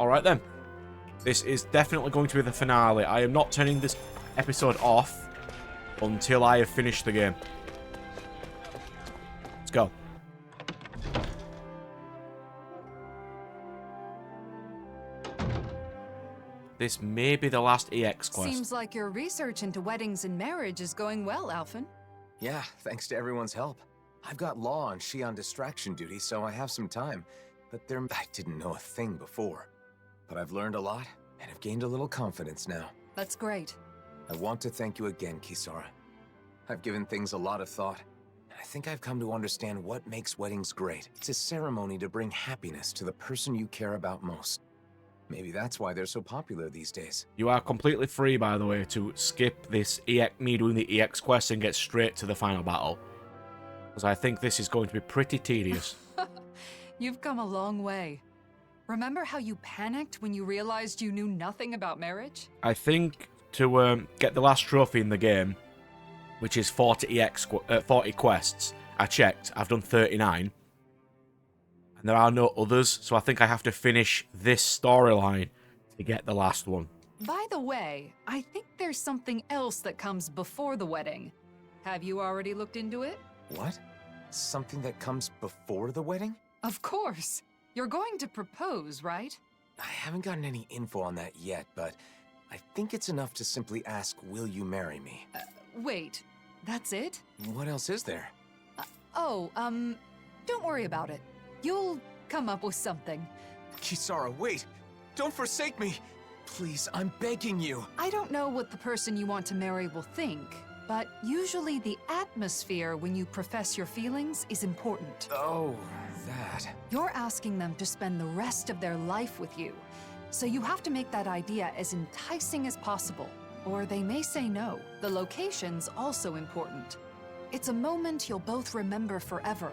Alright then. This is definitely going to be the finale. I am not turning this episode off until I have finished the game. Let's go. This may be the last EX quest. Seems like your research into weddings and marriage is going well, Alphen. Yeah, thanks to everyone's help. I've got Law and she on distraction duty, so I have some time. But I didn't know a thing before. But I've learned a lot, and have gained a little confidence now. That's great. I want to thank you again, Kisara. I've given things a lot of thought, and I think I've come to understand what makes weddings great. It's a ceremony to bring happiness to the person you care about most. Maybe that's why they're so popular these days. You are completely free, by the way, to skip this me doing the EX quest and get straight to the final battle. Because I think this is going to be pretty tedious. You've come a long way. Remember how you panicked when you realized you knew nothing about marriage? I think to get the last trophy in the game, which is 40 quests, I checked, I've done 39. And there are no others, so I think I have to finish this storyline to get the last one. By the way, I think there's something else that comes before the wedding. Have you already looked into it? What? Something that comes before the wedding? Of course. You're going to propose, right? I haven't gotten any info on that yet, but I think it's enough to simply ask, will you marry me? Wait, that's it? What else is there? Don't worry about it. You'll come up with something. Kisara, wait! Don't forsake me! Please, I'm begging you! I don't know what the person you want to marry will think, but usually the atmosphere when you profess your feelings is important. Oh, that. You're asking them to spend the rest of their life with you, so you have to make that idea as enticing as possible, or they may say no. The location's also important. It's a moment you'll both remember forever.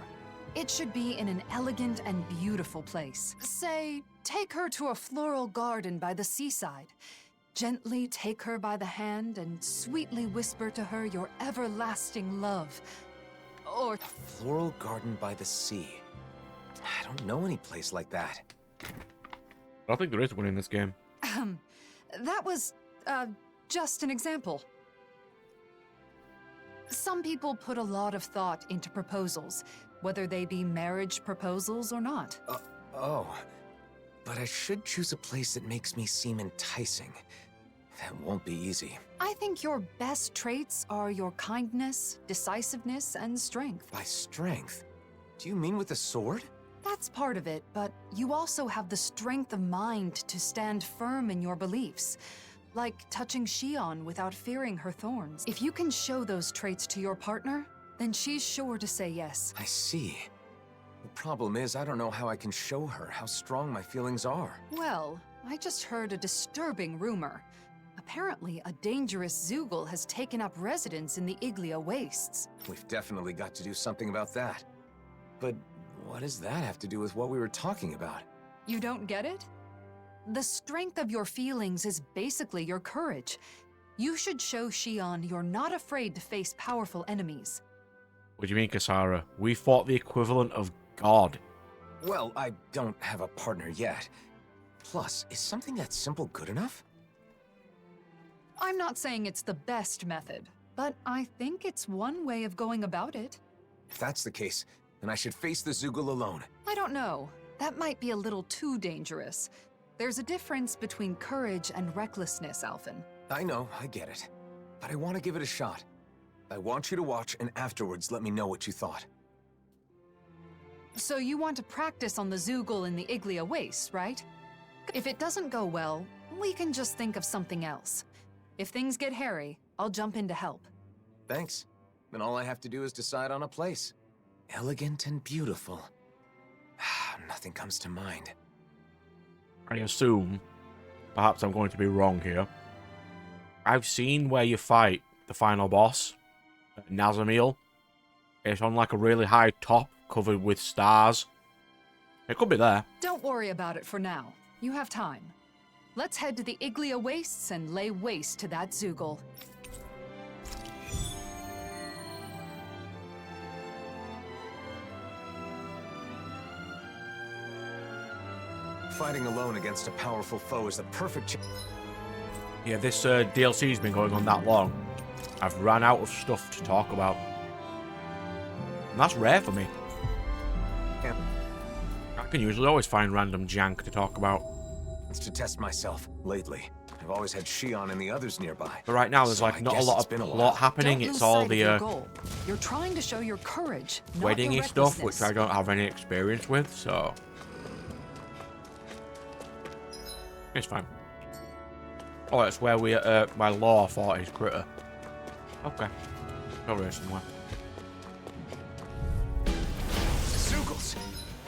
It should be in an elegant and beautiful place. Say, take her to a floral garden by the seaside. Gently take her by the hand and sweetly whisper to her your everlasting love. Or... A floral garden by the sea. I don't know any place like that. I think there is one in this game. That was, just an example. Some people put a lot of thought into proposals, whether they be marriage proposals or not. But I should choose a place that makes me seem enticing. That won't be easy. I think your best traits are your kindness, decisiveness, and strength. By strength? Do you mean with the sword? That's part of it, but you also have the strength of mind to stand firm in your beliefs. Like touching Zeion without fearing her thorns. If you can show those traits to your partner, then she's sure to say yes. I see. The problem is, I don't know how I can show her how strong my feelings are. Well, I just heard a disturbing rumor. Apparently, a dangerous Zeugl has taken up residence in the Iglia Wastes. We've definitely got to do something about that. But what does that have to do with what we were talking about? You don't get it? The strength of your feelings is basically your courage. You should show Zeion you're not afraid to face powerful enemies. What do you mean, Kisara? We fought the equivalent of God. Well, I don't have a partner yet. Plus, is something that simple good enough? I'm not saying it's the best method, but I think it's one way of going about it. If that's the case, then I should face the Zeugl alone. I don't know. That might be a little too dangerous. There's a difference between courage and recklessness, Alphen. I know, I get it. But I want to give it a shot. I want you to watch, and afterwards let me know what you thought. So you want to practice on the Zeugl in the Iglia Wastes, right? If it doesn't go well, we can just think of something else. If things get hairy, I'll jump in to help. Thanks. Then all I have to do is decide on a place. Elegant and beautiful. Nothing comes to mind. I assume, perhaps I'm going to be wrong here, I've seen where you fight the final boss, Nazamil. It's on like a really high top covered with stars. It could be there. Don't worry about it for now. You have time. Let's head to the Iglia Wastes and lay waste to that Zeugl. fighting alone against a powerful foe is the perfect Yeah, this DLC's been going on that long. I've ran out of stuff to talk about. And that's rare for me. Yeah. I can usually always find random jank to talk about. It's to test myself. Lately, I've always had Zeion and the others nearby. But right now, there's So like I not a guess lot it's of been a plot while. happening. Don't It's lose all sight of your the goal. You're trying to show your courage, not wedding-y your stuff, which recklessness. I don't have any experience with, so it's fine. Oh, that's where we my law fought his critter. Okay, over here somewhere. Zoogles!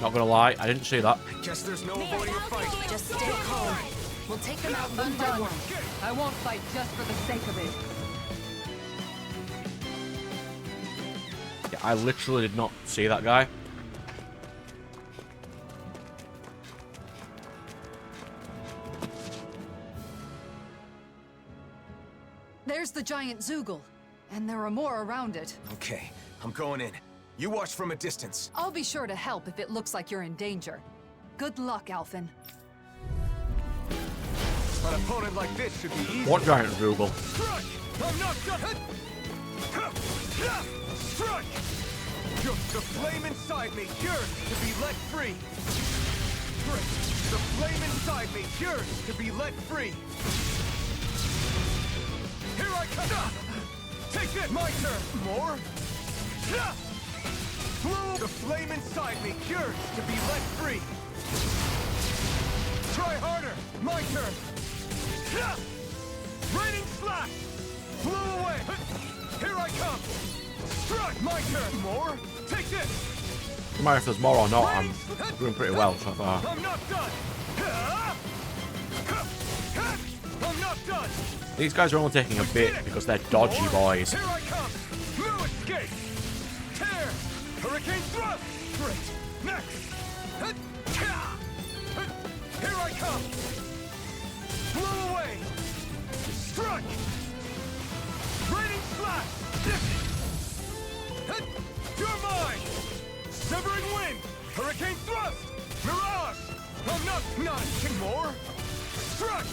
Not gonna lie, I didn't see that. I guess there's no avoiding a fight. Just stay calm. We'll take them out one by one. I won't fight just for the sake of it. Yeah, I literally did not see that guy. There's the giant Zoogle, and there are more around it. Okay, I'm going in. You watch from a distance. I'll be sure to help if it looks like you're in danger. Good luck, Alphen. An opponent like this should be easy. What giant Zoogle? Strike! I'm not done! Strike! The flame inside me yearns to be let free. Strike! The flame inside me yearns to be let free. Here I come! Take it! My turn! More? Bloom! The flame inside me yearns to be let free. Try harder! My turn! Raining slash! Blew away! Here I come! Strike! My turn! More? Take this! No matter if there's more or not, I'm doing pretty well so far. I'm not done! I'm not done! These guys are only taking a bit because they're dodgy boys. Here I come! No escape! Tear! Hurricane thrust! Great! Next! Here I come! Blow away! Strike! Raining slash! You're mine! Severing wind! Hurricane thrust! Mirage! I'm not more! Strike!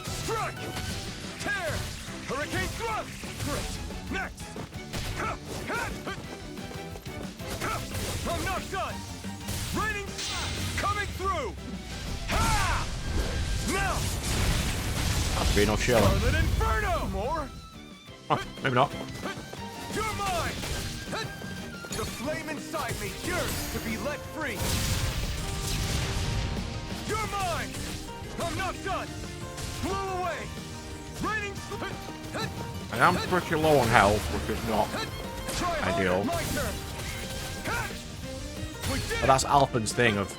Strike! Tear! Hurricane thrust! Great! Next! I'm not done! Raining slash! Coming through! Ha! Now! That's being off shell. Scarlet Inferno! More? Huh, maybe not. You're mine! The flame inside me yearns to be let free. You're mine! I'm not done! Blew away! Raining... I am pretty low on health, which is not ideal. My turn! We did But that's Alphen's thing of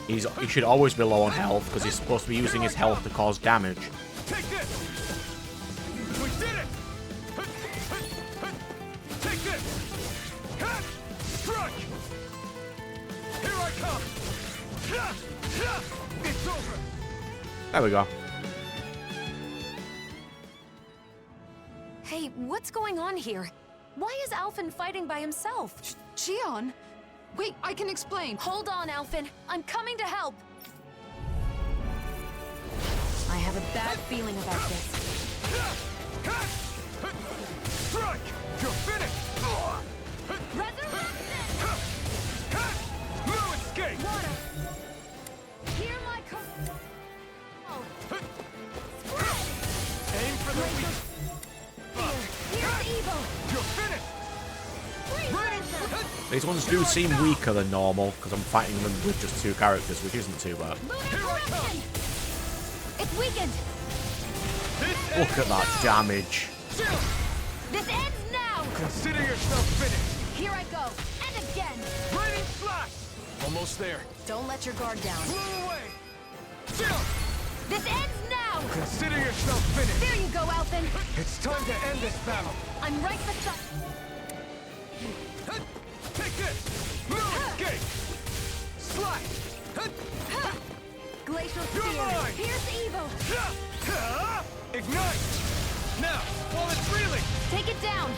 he should always be low on health because he's supposed to be using his health to cause damage. Take this! We did it! Take this! Strike! Here I come! It's over! There we go. Hey, what's going on here? Why is Alphen fighting by himself? Zeion? Wait, I can explain. Hold on, Alphen. I'm coming to help. I have a bad feeling about this. Strike! You're finished! Resurrection! No escape! Water! Hear my oh. Spread! Aim for the weak! Here's evil! You're finished! These ones do seem weaker than normal because I'm fighting them with just 2 characters, which isn't too bad. Lunar corruption! It's weakened! Look at that damage. This ends now! Consider yourself finished! Here I go! And again! Raining slash! Almost there. Don't let your guard down. Blow away! This ends now! Consider yourself finished! There you go, Alphen! It's time to end this battle! I'm right beside... Take this! No escape! Slash! Glacial You're Spear! mine! Here's evil! Ignite! Now, while it's reeling! Take it down!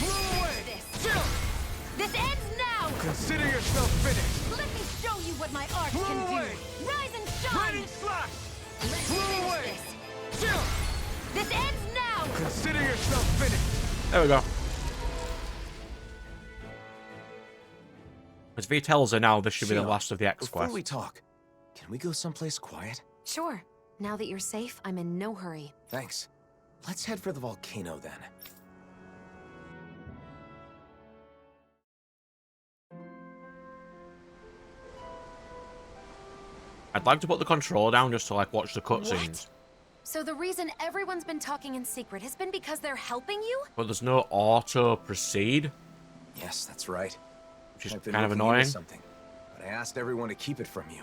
Blow away! This ends now! now! Consider yourself finished! Let me show you what my art Move can away! do! Rise and shine! Lightning slash! Let's Move finish away! this! Chill! This ends now! Consider yourself finished! There we go. As V tells her now, this should be the Shion, last of the X Before quest. we talk, can we go someplace quiet? Sure. Now that you're safe, I'm in no hurry. Thanks. Let's head for the volcano then. I'd like to put the controller down just to like watch the cutscenes. So the reason everyone's been talking in secret has been because they're helping you? But there's no auto proceed, Yes, that's right. which is I've been kind of looking into annoying. something, but I asked everyone to keep it from you.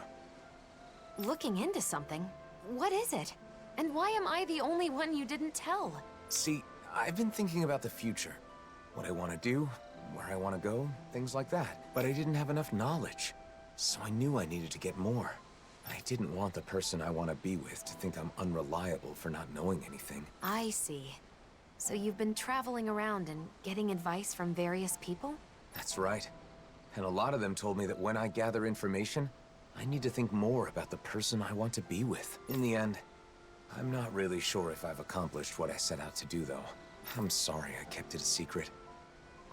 Looking into something? What is it? And why am I the only one you didn't tell? See, I've been thinking about the future. What I want to do, where I want to go, things like that. But I didn't have enough knowledge. So I knew I needed to get more. I didn't want the person I want to be with to think I'm unreliable for not knowing anything. I see. So you've been traveling around and getting advice from various people? That's right. And a lot of them told me that when I gather information, I need to think more about the person I want to be with. In the end, I'm not really sure if I've accomplished what I set out to do, though. I'm sorry I kept it a secret.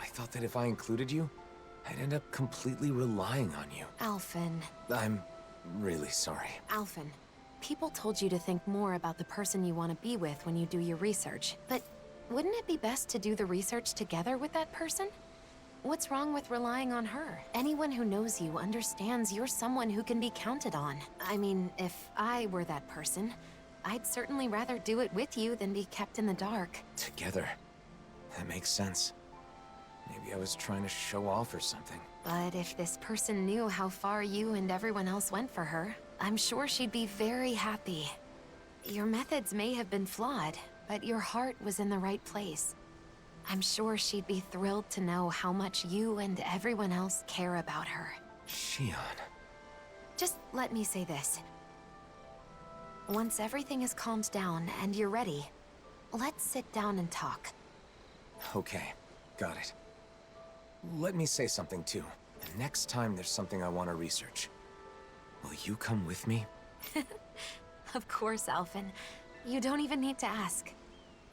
I thought that if I included you, I'd end up completely relying on you. Alphen. I'm really sorry. Alphen, people told you to think more about the person you want to be with when you do your research. But wouldn't it be best to do the research together with that person? What's wrong with relying on her? Anyone who knows you understands you're someone who can be counted on. I mean, if I were that person, I'd certainly rather do it with you than be kept in the dark. Together. That makes sense. Maybe I was trying to show off or something. But if this person knew how far you and everyone else went for her, I'm sure she'd be very happy. Your methods may have been flawed, but your heart was in the right place. I'm sure she'd be thrilled to know how much you and everyone else care about her. Shion. Just let me say this. Once everything is calmed down and you're ready, let's sit down and talk. Okay, got it. Let me say something too. The next time there's something I want to research, will you come with me? Of course, Alphen. You don't even need to ask.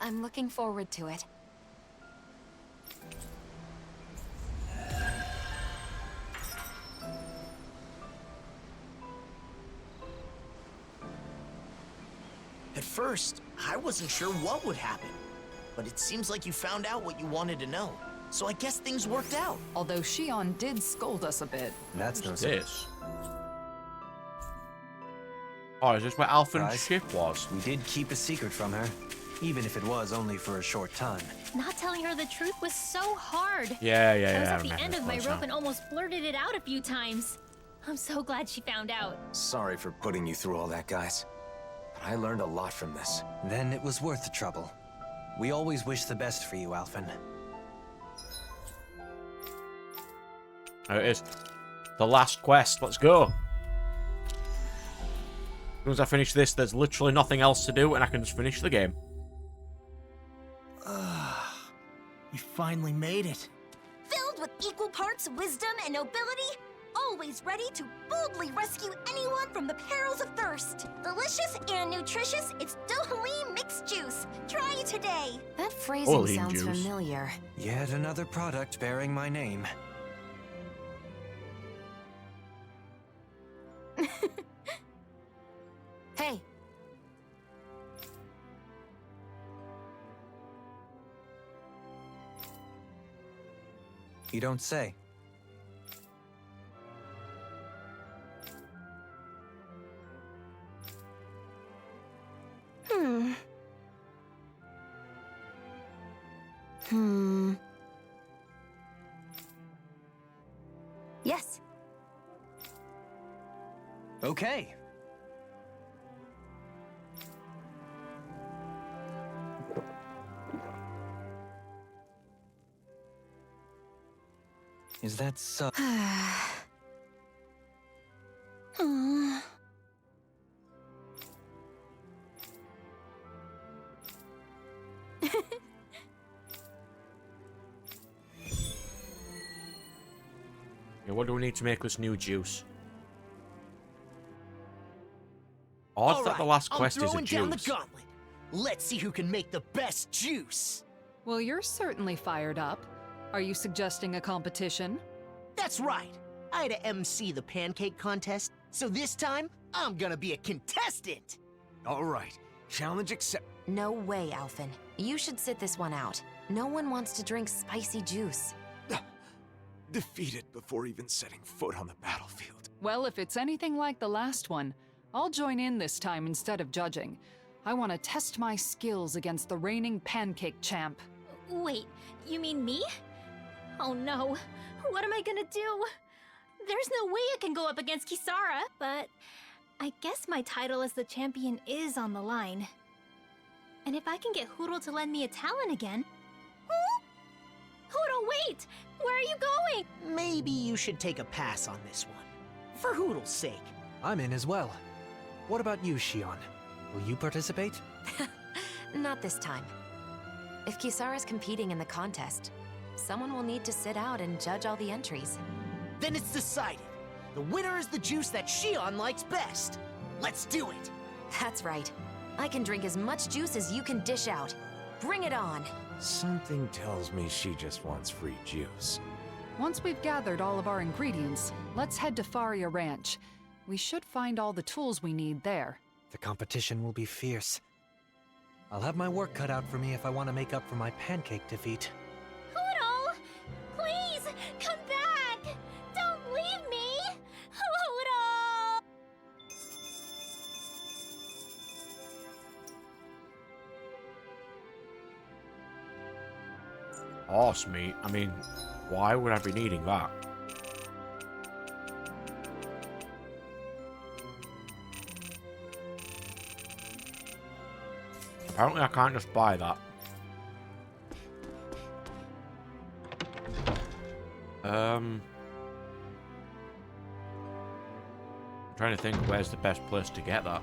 I'm looking forward to it. At first, I wasn't sure what would happen. But it seems like you found out what you wanted to know. So I guess things worked out. Although Shion did scold us a bit. That's no What's sense. this? Oh, is this where Alphen's Guys? ship was? We did keep a secret from her, even if it was only for a short time. Not telling her the truth was so hard. Yeah, yeah, yeah. I was I at the remember end this of my place rope now. and almost blurted it out a few times. I'm so glad she found out. Sorry for putting you through all that, guys. But I learned a lot from this. Then it was worth the trouble. We always wish the best for you, Alphen. There it is. The last quest. Let's go. As soon as I finish this, there's literally nothing else to do, and I can just finish the game. We finally made it. Filled with equal parts wisdom and nobility, always ready to boldly rescue anyone from the perils of thirst. Delicious and nutritious, it's Dohalim mixed juice. Try it today. That phrasing Holy sounds juice. familiar. Yet another product bearing my name. Hey, You don't say. yes. Okay. Is that so? Okay, what do we need to make this new juice? Odd that the last quest is a I'm throwing down the juice. gauntlet. Let's see who can make the best juice. Well, you're certainly fired up. Are you suggesting a competition? That's right. I had to MC the pancake contest, so this time I'm gonna be a contestant. All right, challenge accept. No way, Alphen. You should sit this one out. No one wants to drink spicy juice. Defeated before even setting foot on the battlefield. Well, if it's anything like the last one, I'll join in this time instead of judging. I want to test my skills against the reigning pancake champ. Wait, you mean me? Oh no, what am I gonna do? There's no way I can go up against Kisara, but I guess my title as the champion is on the line. And if I can get Hootle to lend me a talent again... Hootle, wait! Where are you going? Maybe you should take a pass on this one. For Hoodle's sake. I'm in as well. What about you, Shion? Will you participate? Not this time. If Kisara's competing in the contest, someone will need to sit out and judge all the entries. Then it's decided. The winner is the juice that Shion likes best. Let's do it. That's right. I can drink as much juice as you can dish out. Bring it on! Something tells me she just wants free juice. Once we've gathered all of our ingredients, let's head to Faria Ranch. We should find all the tools we need there. The competition will be fierce. I'll have my work cut out for me if I want to make up for my pancake defeat. Hootle! Please, come back! Don't leave me! Hootle! Horse meat? I mean, why would I be needing that? Apparently I can't just buy that. I'm trying to think where's the best place to get that.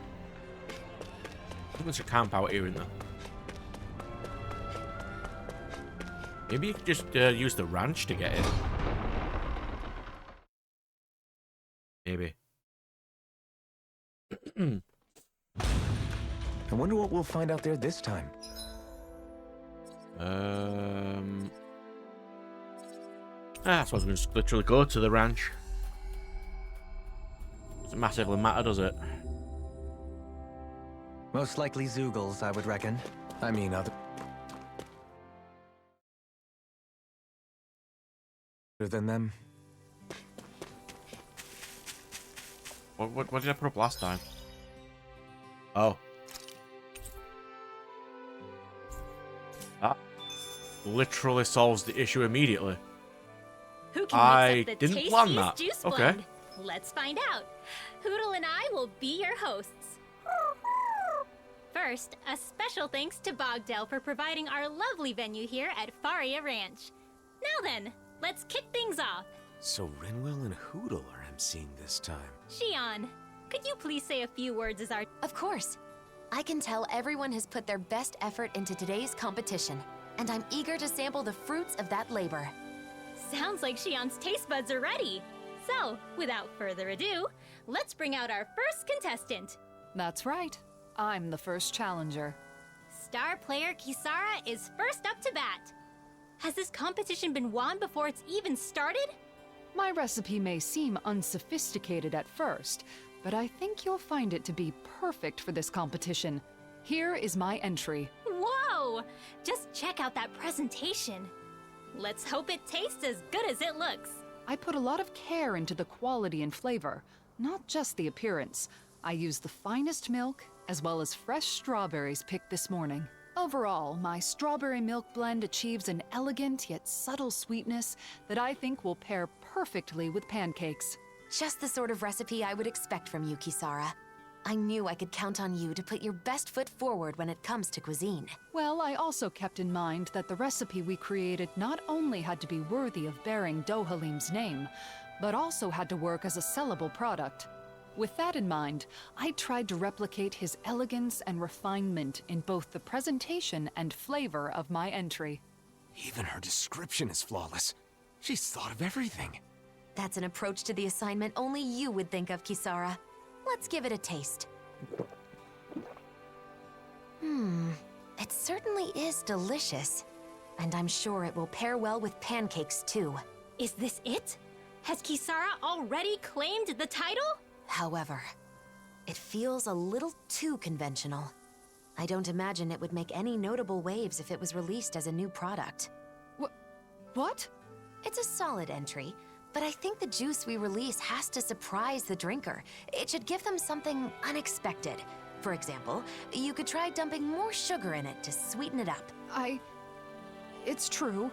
I think there's a camp out here, isn't there? Maybe you could just use the ranch to get it. Maybe. I wonder what we'll find out there this time. I suppose we can just literally go to the ranch. Doesn't massively matter, does it? Most likely Zoogles, I would reckon. I mean, other than them. What did I put up last time? Oh. That literally solves the issue immediately. Who can I mix up the didn't plan tastiest that. juice Okay. blend? Let's find out. Hootle and I will be your hosts. First, a special thanks to Bogdell for providing our lovely venue here at Faria Ranch. Now then, let's kick things off. So Rinwell and Hootle are emceeing this time. Shion, could you please say a few words as our... Of course. I can tell everyone has put their best effort into today's competition, and I'm eager to sample the fruits of that labor. Sounds like Shion's taste buds are ready. So, without further ado, let's bring out our first contestant. That's right. I'm the first challenger. Star player Kisara is first up to bat. Has this competition been won before it's even started? My recipe may seem unsophisticated at first, but I think you'll find it to be perfect for this competition. Here is my entry. Whoa! Just check out that presentation. Let's hope it tastes as good as it looks. I put a lot of care into the quality and flavor, not just the appearance. I use the finest milk, as well as fresh strawberries picked this morning. Overall, my strawberry milk blend achieves an elegant yet subtle sweetness that I think will pair perfectly with pancakes. Just the sort of recipe I would expect from you, Kisara. I knew I could count on you to put your best foot forward when it comes to cuisine. Well, I also kept in mind that the recipe we created not only had to be worthy of bearing Dohalim's name, but also had to work as a sellable product. With that in mind, I tried to replicate his elegance and refinement in both the presentation and flavor of my entry. Even her description is flawless. She's thought of everything. That's an approach to the assignment only you would think of, Kisara. Let's give it a taste. It certainly is delicious. And I'm sure it will pair well with pancakes, too. Is this it? Has Kisara already claimed the title? However, it feels a little too conventional. I don't imagine it would make any notable waves if it was released as a new product. What? It's a solid entry, but I think the juice we release has to surprise the drinker. It should give them something unexpected. For example, you could try dumping more sugar in it to sweeten it up. It's true.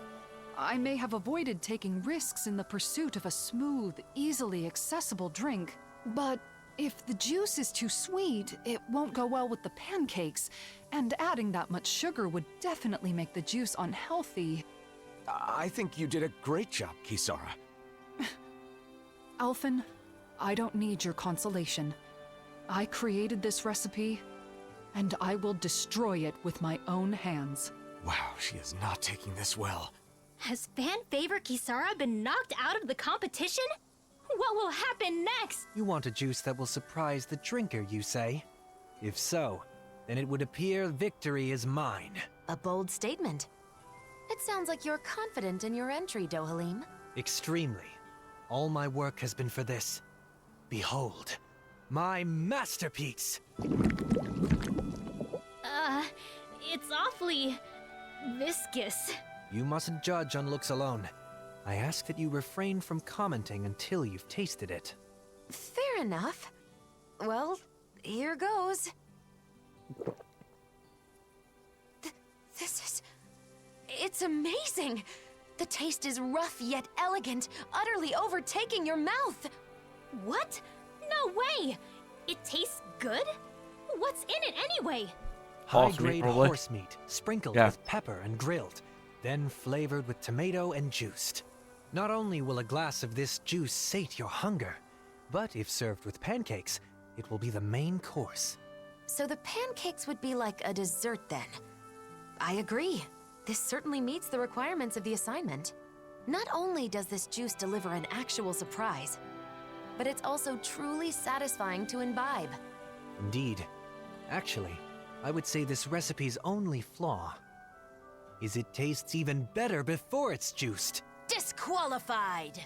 I may have avoided taking risks in the pursuit of a smooth, easily accessible drink. But if the juice is too sweet, it won't go well with the pancakes. And adding that much sugar would definitely make the juice unhealthy. I think you did a great job, Kisara. Alphen, I don't need your consolation. I created this recipe, and I will destroy it with my own hands. Wow, she is not taking this well. Has fan favorite Kisara been knocked out of the competition? What will happen next? You want a juice that will surprise the drinker, you say? If so, then it would appear victory is mine. A bold statement. It sounds like you're confident in your entry, Dohalim. Extremely. All my work has been for this. Behold, my masterpiece! It's awfully viscous. You mustn't judge on looks alone. I ask that you refrain from commenting until you've tasted it. Fair enough. Well, here goes. It's amazing! The taste is rough yet elegant, utterly overtaking your mouth! What? No way! It tastes good? What's in it anyway? Horse meat, High-grade probably. horse meat, sprinkled Yeah. with pepper and grilled, then flavored with tomato and juiced. Not only will a glass of this juice sate your hunger, but if served with pancakes, it will be the main course. So the pancakes would be like a dessert then. I agree. This certainly meets the requirements of the assignment. Not only does this juice deliver an actual surprise, but it's also truly satisfying to imbibe. Indeed. Actually, I would say this recipe's only flaw is it tastes even better before it's juiced. Disqualified!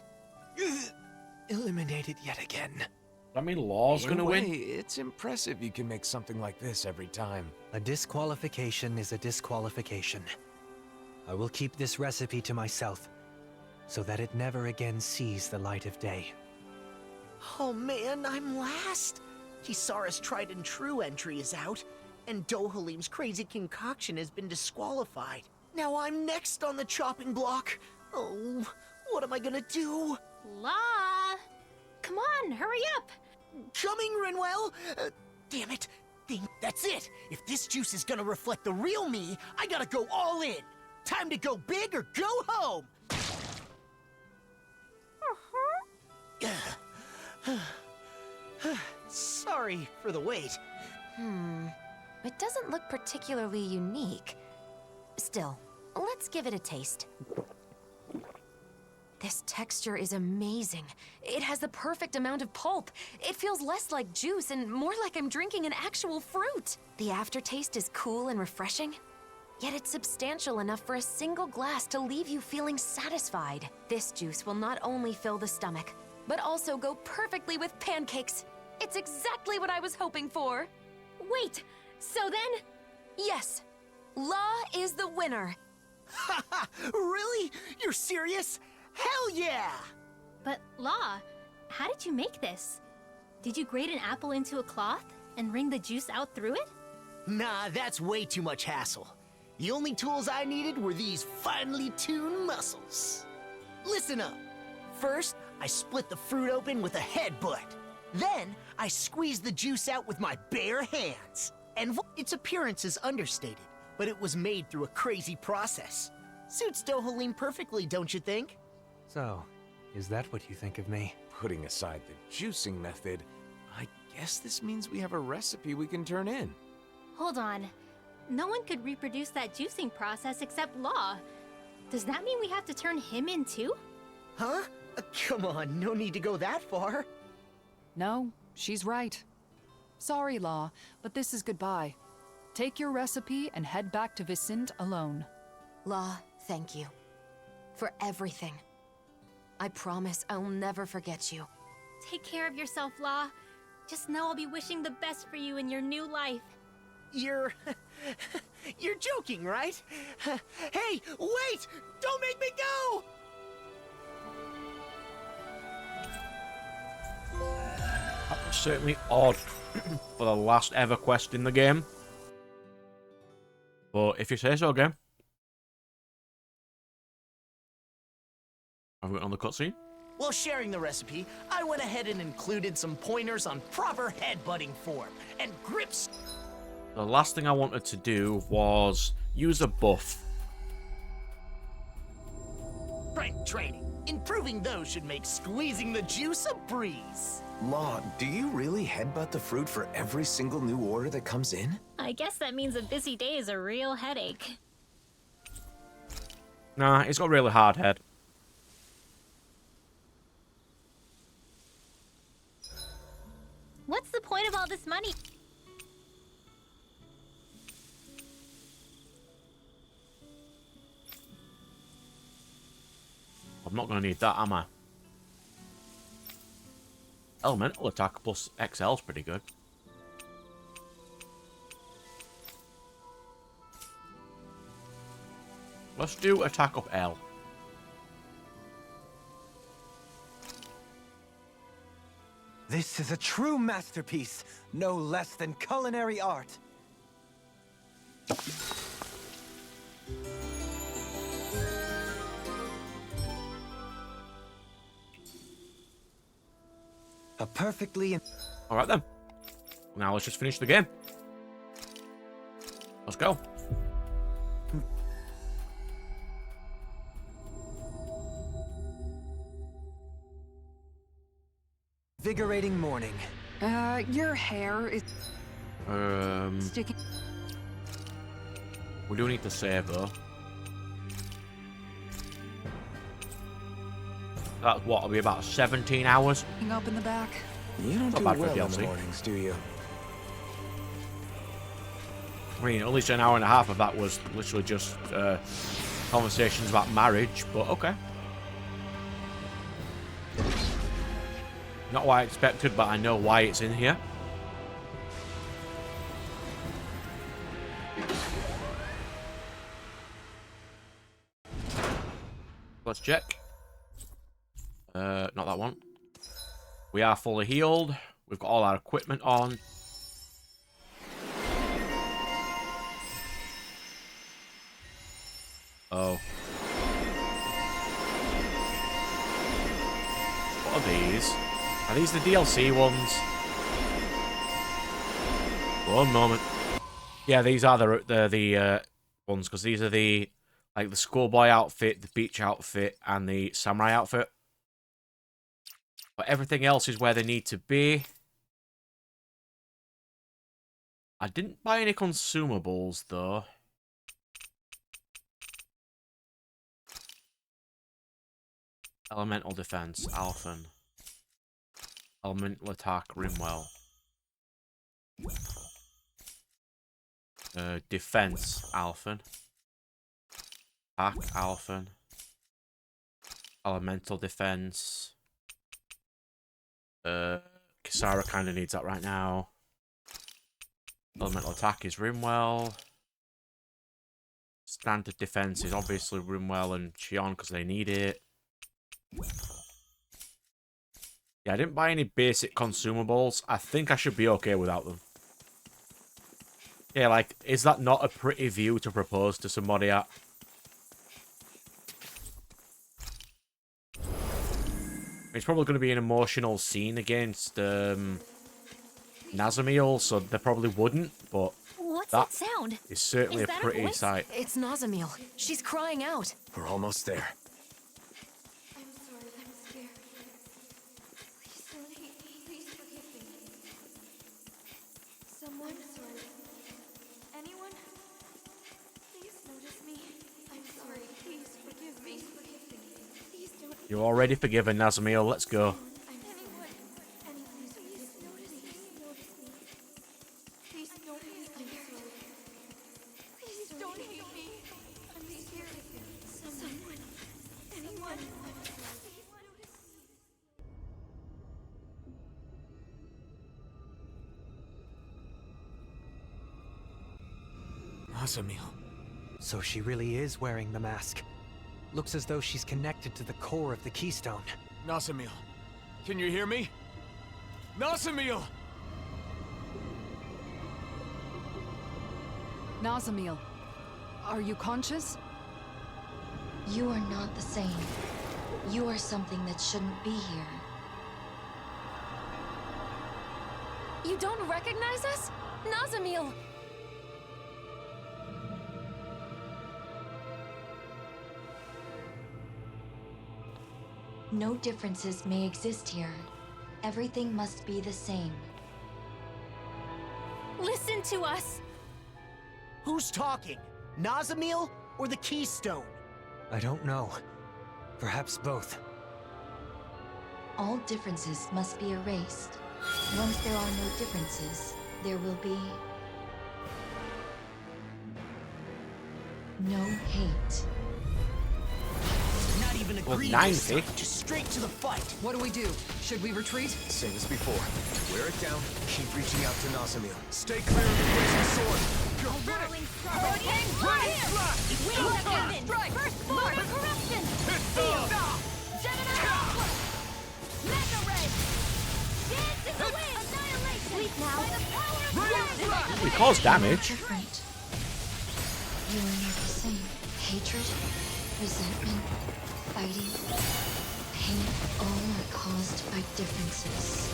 Eliminated yet again. I mean, Law's In gonna a way, win. it's impressive you can make something like this every time. A disqualification is a disqualification. I will keep this recipe to myself, so that it never again sees the light of day. Oh man, I'm last. Kisara's tried and true entry is out, and Dohalim's crazy concoction has been disqualified. Now I'm next on the chopping block. Oh, what am I gonna do? La! Come on, hurry up! Coming, Renwell! Damn it. That's it. If this juice is gonna reflect the real me, I gotta go all in. Time to go big or go home! Sorry for the wait. It doesn't look particularly unique. Still, let's give it a taste. This texture is amazing. It has the perfect amount of pulp. It feels less like juice and more like I'm drinking an actual fruit. The aftertaste is cool and refreshing, yet it's substantial enough for a single glass to leave you feeling satisfied. This juice will not only fill the stomach, but also go perfectly with pancakes. It's exactly what I was hoping for. Wait, so then? Yes, La is the winner. Haha, really? You're serious? Hell yeah! But La, how did you make this? Did you grate an apple into a cloth and wring the juice out through it? Nah, that's way too much hassle. The only tools I needed were these finely tuned muscles. Listen up. First, I split the fruit open with a headbutt. Then, I squeezed the juice out with my bare hands. And its appearance is understated, but it was made through a crazy process. Suits Dohalim perfectly, don't you think? So, is that what you think of me? Putting aside the juicing method, I guess this means we have a recipe we can turn in. Hold on. No one could reproduce that juicing process except Law. Does that mean we have to turn him in too? Huh? Come on, no need to go that far. No, she's right. Sorry, Law, but this is goodbye. Take your recipe and head back to Vicente alone. Law, thank you. For everything. I promise I'll never forget you. Take care of yourself, Law. Just know I'll be wishing the best for you in your new life. You're joking, right? Hey, wait! Don't make me go! That was certainly odd for the last ever quest in the game. But if you say so, game. Have we got on the cutscene? While sharing the recipe, I went ahead and included some pointers on proper headbutting form and grips. The last thing I wanted to do was use a buff. Strength training. Improving those should make squeezing the juice a breeze. Law, do you really headbutt the fruit for every single new order that comes in? I guess that means a busy day is a real headache. Nah, it's got a really hard head. What's the point of all this money? I'm not going to need that, am I? Elemental attack plus XL is pretty good. Let's do attack up L. This is a true masterpiece, no less than culinary art. A perfectly... Alright then. Now let's just finish the game. Let's go. Invigorating morning. Your hair is sticking. We do need to save though. That's what, it'll be about 17 hours. Up in the back. You don't Not do bad for well in DLC. the mornings, do you? I mean, at least an hour and a half of that was literally just conversations about marriage, but okay. Not what I expected, but I know why it's in here. Let's check. Not that one. We are fully healed. We've got all our equipment on. Oh. What are these? Are these the DLC ones? One moment. Yeah, these are the ones, because these are the like the schoolboy outfit, the beach outfit, and the samurai outfit. But everything else is where they need to be. I didn't buy any consumables though. Elemental defense, Alphen. Elemental attack, Rimwell. Defense, Alphen. Attack, Alphen. Elemental defense. Kisara kind of needs that right now. Elemental attack is Rimwell. Standard defense is obviously Rimwell and Zeion because they need it. Yeah, I didn't buy any basic consumables. I think I should be okay without them. Yeah, like, is that not a pretty view to propose to somebody at? It's probably going to be an emotional scene against Nazamiel, so they probably wouldn't, but What's that sound? it's certainly Is a that a pretty voice? sight. It's Nazamiel. She's crying out. We're almost there. I'm sorry, I'm scared. Please don't hate me. Please forgive me. Someone? I'm sorry. Anyone? Please notice me. I'm sorry. Please forgive me. Please forgive me. Please don't. You're already forgiven, Nazamiel. Let's go. Nazamiel. So she really is wearing the mask. Looks as though she's connected to the core of the keystone. Nazamiel, can you hear me? Nazamiel! Nazamiel, are you conscious? You are not the same. You are something that shouldn't be here. You don't recognize us? Nazamiel! No differences may exist here. Everything must be the same. Listen to us! Who's talking? Nazamiel or the Keystone? I don't know. Perhaps both. All differences must be erased. Once there are no differences, there will be no hate. Not even Well, agree 90. just straight to the fight. What do we do? Should we retreat? Same as before. Wear it down. Keep reaching out to Nazamiel. Stay clear of the blazing sword. Go Rolling Hurricane Fire! Wings of Heaven! First Force! Corruption! Gemini Aqua! Mega Ray! Dance in the wind! Annihilation! Sleep now! By the power of love! We caused damage. Different. You are not the same. Hatred, resentment, fighting, pain, all are caused by differences.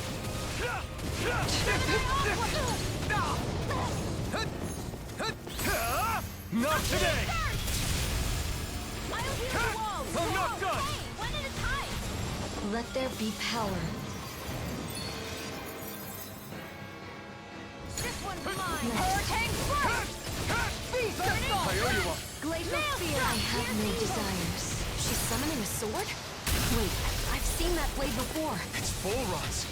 Not today! I'll heal you all! I'm not done! Hey, one at a time! Let there be power. This one's mine! Hurricane Strike! I owe you one. Glacial Spear! I have no desires. She's summoning a sword? Wait, I've seen that blade before. It's full runs.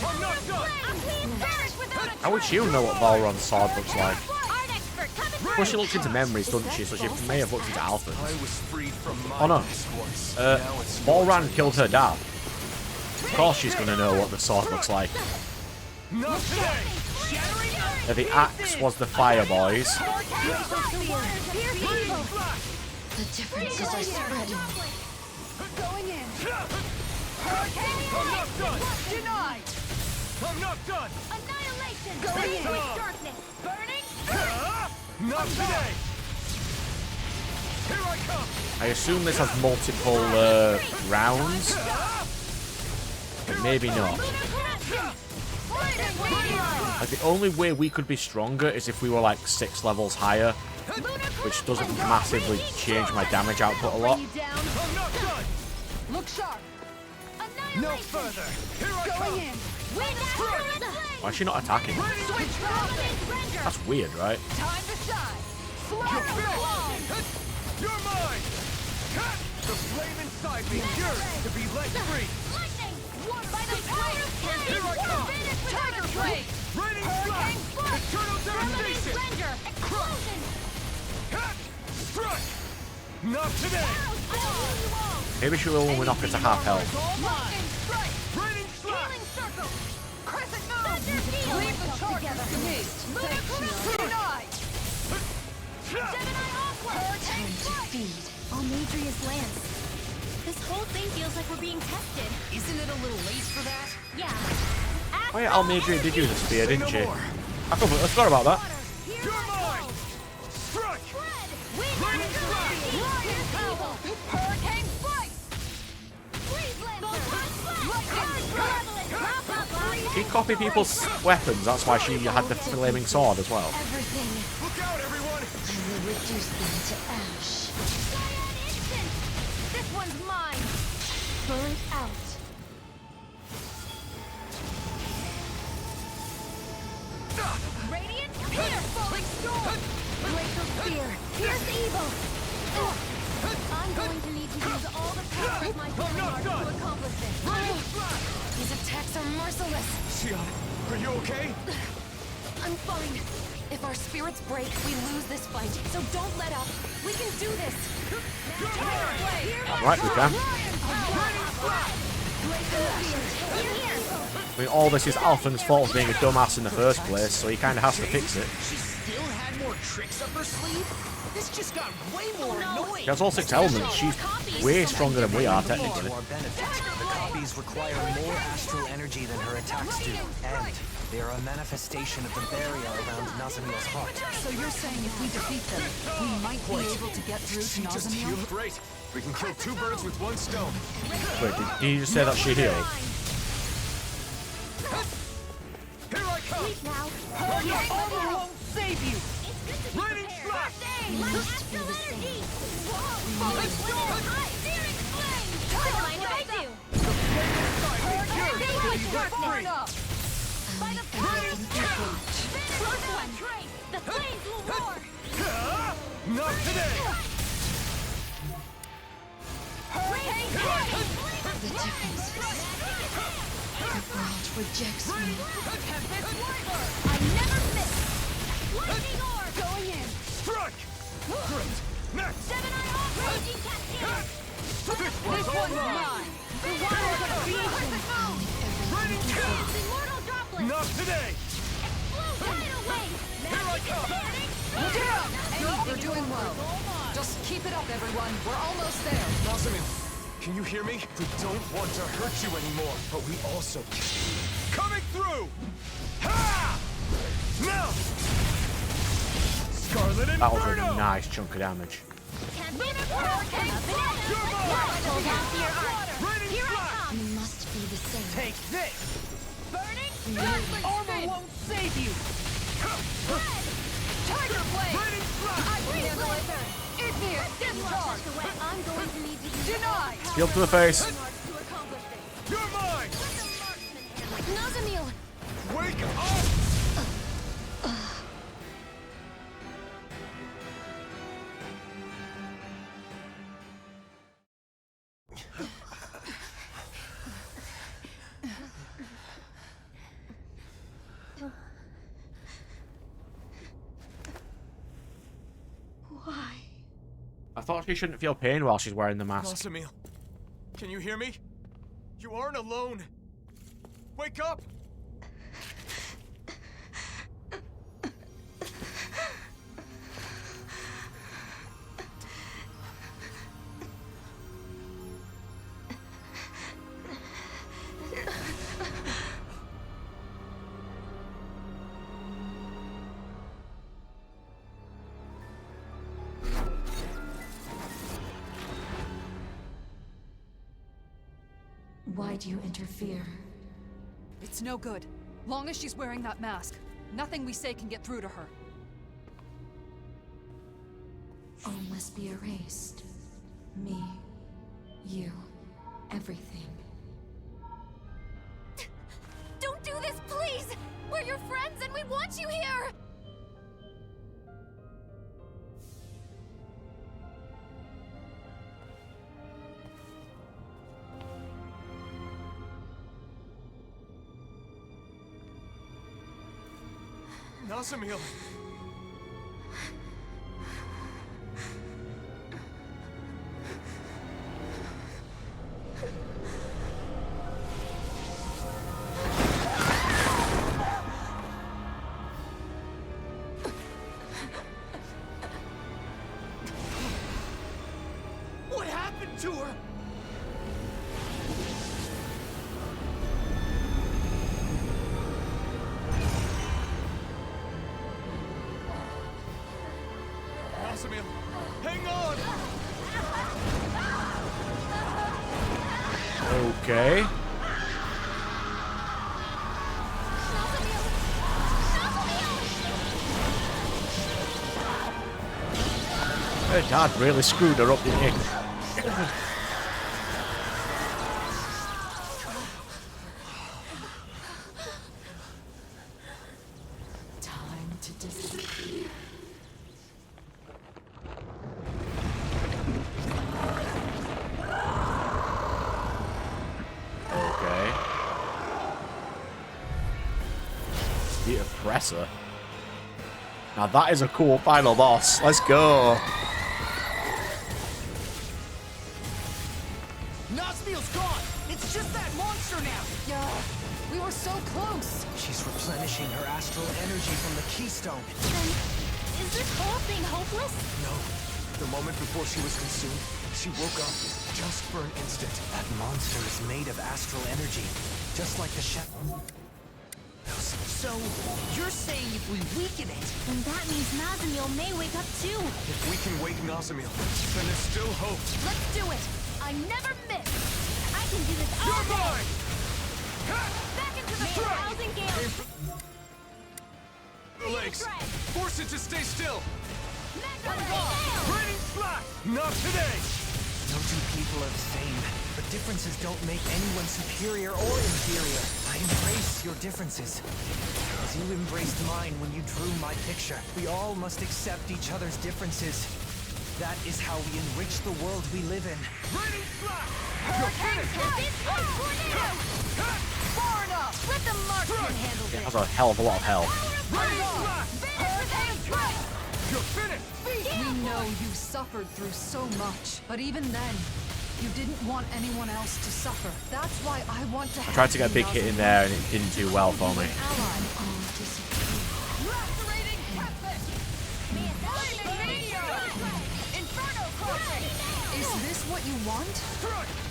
I'm not done! A clean burst without a How would you know what Valron's sword looks like? Art expert coming Well, she looks into memories, doesn't she? So she may have looked into Alpha. I was freed from my Oh no. past once. Now it's Balran killed her dad. Of course she's gonna know what the sword looks like. not today! The axe was the fire, boys. The differences are spreading. Going in! I'm not done! Denied! I'm not done! Annihilation! Going in with darkness! Burning! Not today! Here I come! I assume this has multiple rounds, but maybe not. Like, the only way we could be stronger is if we were like 6 levels higher, which doesn't massively change my damage output a lot. I'm not done! Look sharp! No further! Here I come! Why is she not attacking? That's weird, right? Time to shine! You're finished! You're mine! The flame inside me yearns to be let free! Here I come! Tiger Blade! Raining flash! Eternal devastation! Strike! Not today! Maybe she will when we knock her to half health. Raining slash! Crescent moon! Leave the charges to me! Denied! Time to feed. Almadria's lance. This whole thing feels like we're being tested. Isn't it a little late for that? Yeah. Oh yeah, Almadria did use a spear, Say didn't no she? more. I forgot about that. You're mine! Strike! Raining slash! Hurricane Strike! Freeze Lancer! She copied people's weapons, that's why she had the flaming sword as well. Everything. Look out, everyone! I will reduce them to ash. Zeion instant! This one's mine! Burnt out. Radiant Spear! Falling Storm! Glacial Spear! Pierce evil! I'm going to need to use all the power of my healing art to accomplish this. These attacks are merciless. Zeion, are you okay? I'm fine. If our spirits break, we lose this fight. So don't let up. We can do this. Right, we can. I mean, all this is Alphen's fault for being a dumbass in the first place, so he kind of has to fix it. She still had more tricks up her sleeve? This just got way more annoying. She has all 6 elements. She's way stronger than we are, technically. To our benefit, the copies require more astral energy than her attacks do, and they are a manifestation of the barrier around Nazamiel's heart. So you're saying if we defeat them, we might be able to get through to Just Nazamiel? healed. Great. We can kill 2 birds with 1 stone. Wait, did you just say that she healed? Here I come! Sleep now. Your armor won't save you! It's good to be Raining prepared. strike! My astral energy! Whoa! Let's go! Searing flame! What mind if I do? Free. By the flames! Close one! The flames will roar! Not today! Raging flame! The difference is the world rejects me. I never miss! Lightning orb! Going in! Strike! Great! Next! Seven-eye off! Raging cascade! This one's all mine! The waters of creation! Raining kill! Immortal droplet! Not today! Explode tidal wave! Here I come! We're doing well. Just keep it up, everyone. We're almost there. Nazamiel, can you hear me? We don't want to hurt you anymore, but we also coming through! Ha! Now! Scarlet That was Inferno! a nice chunk of damage. Can't be an hurricane! You're mine! Hold on to your heart! Raining Here I flash! come! We must be the same. Take this! Burning! Armor won't save you! Tiger Blade! Raining flash! I can handle it. Igneous discharge! I'm going to need to use Denied! Shield to the face. to accomplish this. You're mine! Nazamiel! Wake up! Why? I thought she shouldn't feel pain while she's wearing the mask. Nazamiel, can you hear me? You aren't alone. Wake up! Why do you interfere? It's no good. Long as she's wearing that mask, nothing we say can get through to her. All must be erased. Me, you, everything. Don't do this, please! We're your friends and we want you here! Nazamiel! What happened to her? Nazamiel, hang on! Okay. Her dad really screwed her up, didn't he? Time to disappear. compressor. Now that is a cool final boss. Let's go. Nazmiel's gone! It's just that monster now! Yeah, we were so close. She's replenishing her astral energy from the keystone. Then, is this whole thing hopeless? No. The moment before she was consumed, she woke up just for an instant. That monster is made of astral energy, just like the shadow. So, you're saying if we weaken it... Then that means Nazamiel may wake up too. If we can wake Nazamiel, then there's still hope. Let's do it. I never miss. I can do this all You're day. mine! Back into the 1,000 gales. The legs! Force it to stay still! Magnetic Raining slash! Not today! No two people are the same, but differences don't make anyone superior or inferior. I embrace your differences, as you embraced mine when you drew my picture. We all must accept each other's differences. That is how we enrich the world we live in. Raining slash! Far enough. Let the marksman handle It this. has a hell of a lot of health. Raining slash! You're finished! We know you suffered through so much, but even then, you didn't want anyone else to suffer. That's why I want to. I tried to get a big hit in there and it didn't do well for me. Is this what you want?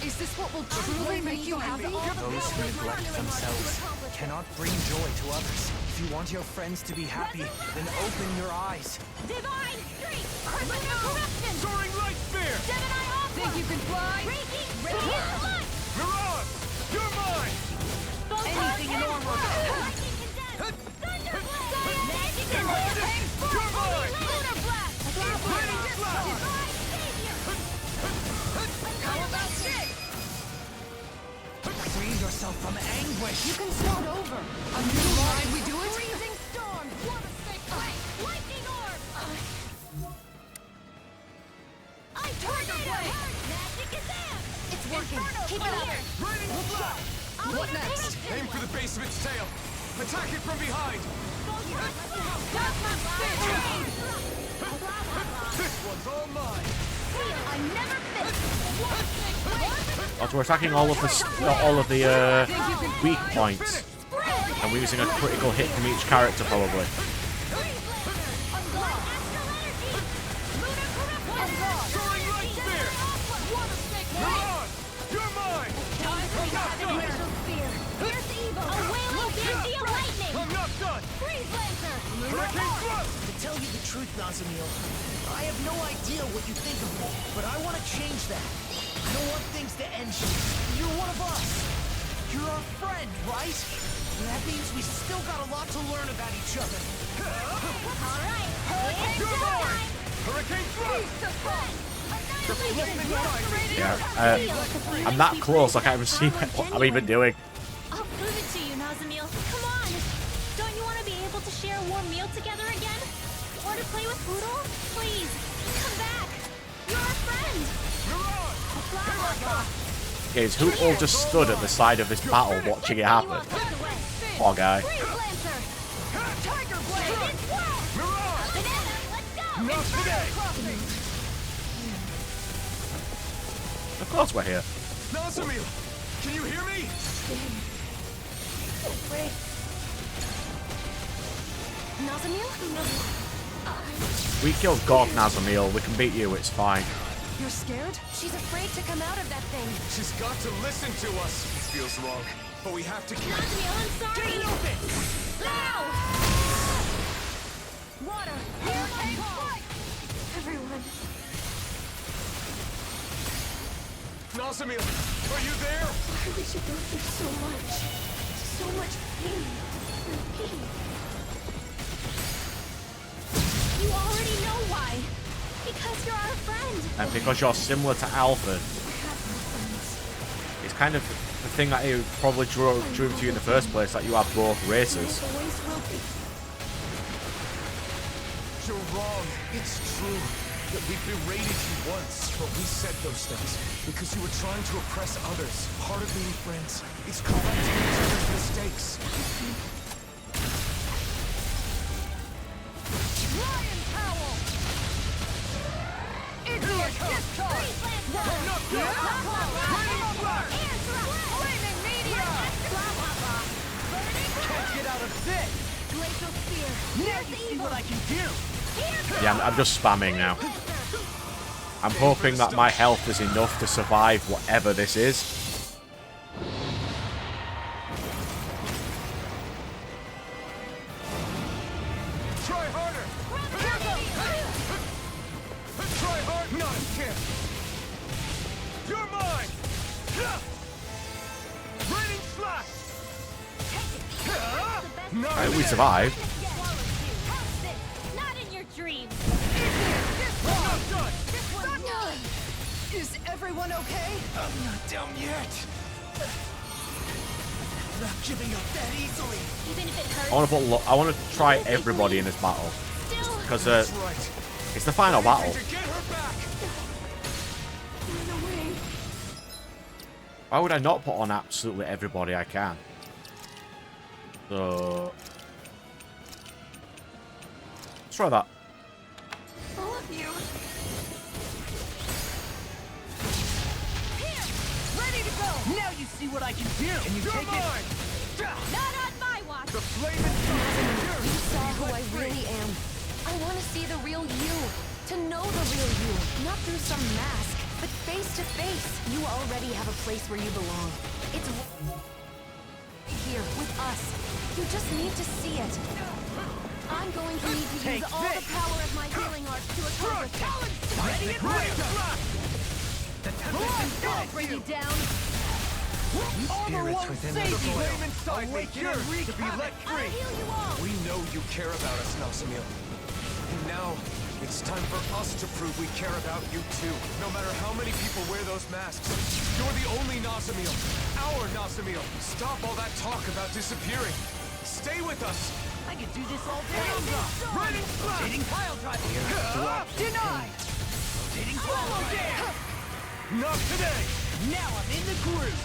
Is this what will truly make you happy? Those who neglect themselves cannot bring joy to others. If you want your friends to be happy, then open your eyes. Divine streak. Lunar corruption. Soaring light spear! Gemini offer. Think you can fly? Reiki. Light. Mirage! You're mine! Anything in order. Lightning condensed. Thunderblade. Magic condensed. You're mine! Lunar blast. Raining slash! Divine savior. How about this? Free yourself from anguish. You can start over. A new line, we do it? Freezing storm. Water snake blade. Lightning orb. I tornado. Magic condensed. It's working. Keep it up. Raining slash! What next? Aim for the base of its tail! Attack it from behind! This one's all mine! I never miss. Oh, so we're attacking all of the weak points. And we're using a critical hit from each character probably. Soaring light spear! Mirage! You're mine! I'm not done! Hurricane thrust! To tell you the truth, Nazamiel, I have no idea what you think of me, but I want to change that. I don't want things to end here. You're one of us. You're our friend, right? That means we still got a lot to learn about each other. You're mine! Hurricane thrust! Deflecting lightning! Yeah, I'm that close, I can't even see what I'm even doing. I'll prove it to you, Nazamiel. Come on. Don't you want to be able to share a warm meal together again? Or to play with Poodle? Please, come back. You're our friend. Guys, who all just stood at the side of this battle watching it happen? Poor guy. Not today! Of course we're here. Nazamiel! Can you hear me? Nazamiel? We killed God Nazamiel, we can beat you, it's fine. You're scared? She's afraid to come out of that thing. She's got to listen to us! It feels wrong, but we have to keep... Nazamiel, I'm sorry. Get it open! Now! Water! Everyone. Nazamiel, are you there? Why would you go through so much? So much pain. And me. You already know why. Because you're our friend. And because you're similar to Alfred, it's kind of the thing that he probably drew to you in the first place, that you have both races. Always will be. You're wrong. It's true that we berated you once, but we said those things because you were trying to oppress others. Part of being friends is correcting each other's mistakes. Yeah, I'm just spamming now. I'm hoping that my health is enough to survive whatever this is. Try harder! Try hard! Not a chance! You're mine! Raining slash! Alright, we survived. Not in your dreams. Is everyone okay? I'm not down yet. Not giving up that easily. Even if it hurts. I want to try everybody in this battle Still. because That's right. it's the final battle. To get her back. Why would I not put on absolutely everybody I can? So let's try that. All of you. Ready to go. Now you see what I can do. Can you take it? Not on my watch. The flaming You saw who I really am. I want to see the real you. To know the real you. Not through some mask, but face to face. You already have a place where you belong. It's here with us. You just need to see it. I'm going to need to use all the power of my healing arts to accomplish it. ready and ready. Don't bring you down. Armor won't save you. Flame inside me yearns to be let free. Heal you all. We know you care about us, Nasamil. And now, it's time for us to prove we care about you too. No matter how many people wear those masks, you're the only Nasamil. Our Nasamil. Stop all that talk about disappearing. Stay with us. I could do this all day. Running flat. Rotating pile driver. Denied. Rotating follow dare. Not today. Now I'm in the groove.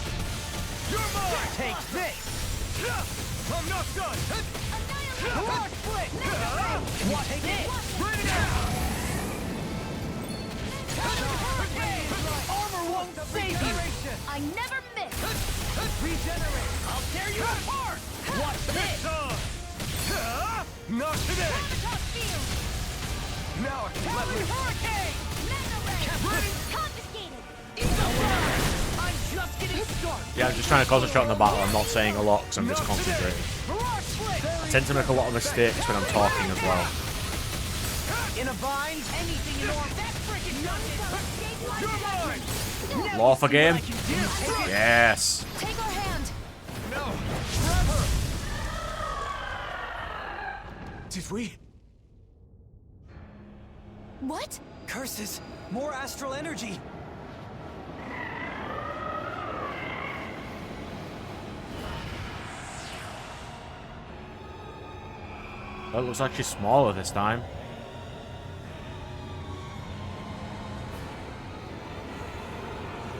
You're mine. Take this. I'm not done. Large split. Watch this. Bring it out. Armor won't save you. I never miss. Regenerate. I'll tear you apart. Watch this. Not today. Now I can let me. Hurricane. Confiscated. I'm just getting started. Yeah, I'm just trying to concentrate on the battle. I'm not saying a lot because I'm just concentrating. I tend to make a lot of mistakes when I'm talking as well. In a bind, anything in order. That's freaking nothing. You're mine. Law for game? Yes. Take our hand. No. Grab her. Did we? What? Curses. More astral energy. Well, it looks actually smaller this time.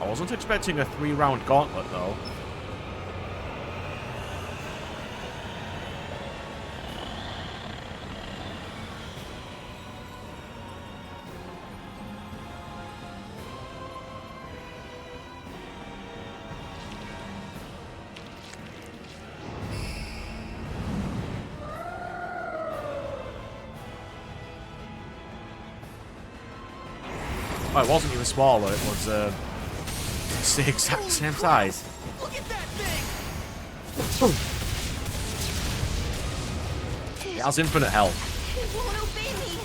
I wasn't expecting a 3-round gauntlet though. Oh, it wasn't even smaller, it was it's the exact same size. Look at that thing. It has infinite health. It won't obey me.